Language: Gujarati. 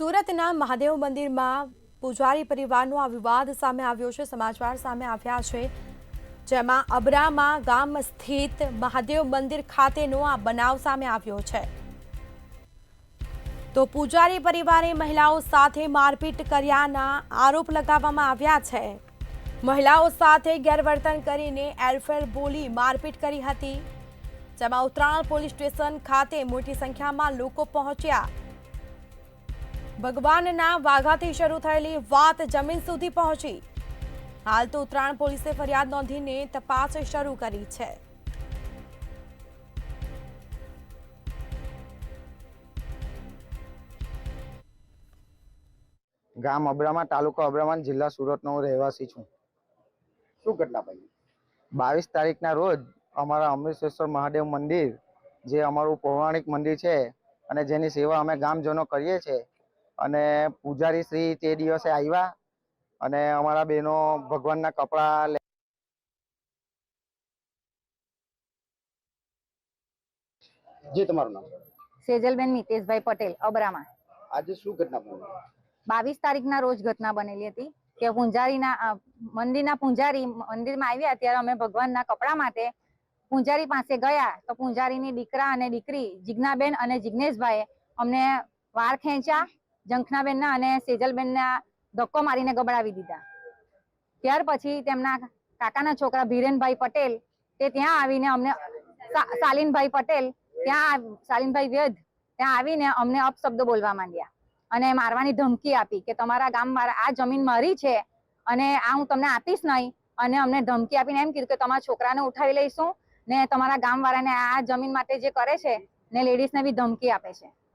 સુરતના મહાદેવ મંદિરમાં પૂજારી પરિવારનો આ વિવાદ સામે આવ્યો છે। સમાચાર સામે આવ્યા છે, જેમાં અબરામા ગામ સ્થિત મહાદેવ મંદિર ખાતેનો આ બનાવ સામે આવ્યો છે। તો પૂજારી પરિવારે મહિલાઓ સાથે મારપીટ કર્યાના આરોપ લગાવવામાં આવ્યા છે। મહિલાઓ સાથે ગેરવર્તન કરીને એરફેર બોલી મારપીટ કરી હતી, જેમાં ઉત્તરાણ પોલીસ સ્ટેશન ખાતે મોટી સંખ્યામાં લોકો પહોંચ્યા। ભગવાનના વાઘાથી શરૂ થયેલી વાત જમીન સુધી પહોંચી। હાલ તો ઉત્તરાણ પોલીસે ફરિયાદ નોંધીને તપાસ શરૂ કરી છે। ગામ અબરામા, તાલુકો અબરામા, જિલ્લા સુરતનો હું રહેવાસી છું। શું ઘટના બની? 22 તારીખના રોજ અમારા અમૃતેશ્વર મહાદેવ મંદિર, જે અમારું પૌરાણિક મંદિર છે અને જેની સેવા અમે ગામજનો કરીએ છીએ, અને પૂજારી શ્રી તે દિવસે આવ્યા અને અમારા બહેનો ભગવાનના કપડાં જે તમારું નામ? સેજલબેન મિતેશભાઈ પટેલ, અબરામા। આજે શું ઘટના બની? 22 તારીખના રોજ ઘટના બનેલી હતી કે મંદિરના પૂજારી મંદિરમાં આવ્યા ત્યારે અમે ભગવાનના કપડા માટે પૂજારી પાસે ગયા તો પૂજારીની દીકરા અને દીકરી જિજ્ઞાબેન અને જિજ્ઞેશભાઈએ અમને વાળ ખેંચ્યા, ઝંખનાબેનના અને સેજલબેનના ધક્કો મારીને ગબડાવી દીધા। ત્યાર પછી તેમના કાકાના છોકરા ભીરેનભાઈ પટેલ તે ત્યાં આવીને અમને શાલીનભાઈ પટેલ શાલીનભાઈ વેદ ત્યાં આવીને અમને અપશબ્દો બોલવા માંડ્યા અને મારવાની ધમકી આપી કે તમારા ગામ આ જમીન મારી છે અને આ હું તમને આપીશ નહીં, અને અમને ધમકી આપીને એમ કીધું કે તમારા છોકરાને ઉઠાવી લઈશું ને તમારા ગામ વાળાને આ જમીન માટે જે કરે છે ને લેડીઝને બી ધમકી આપે છે।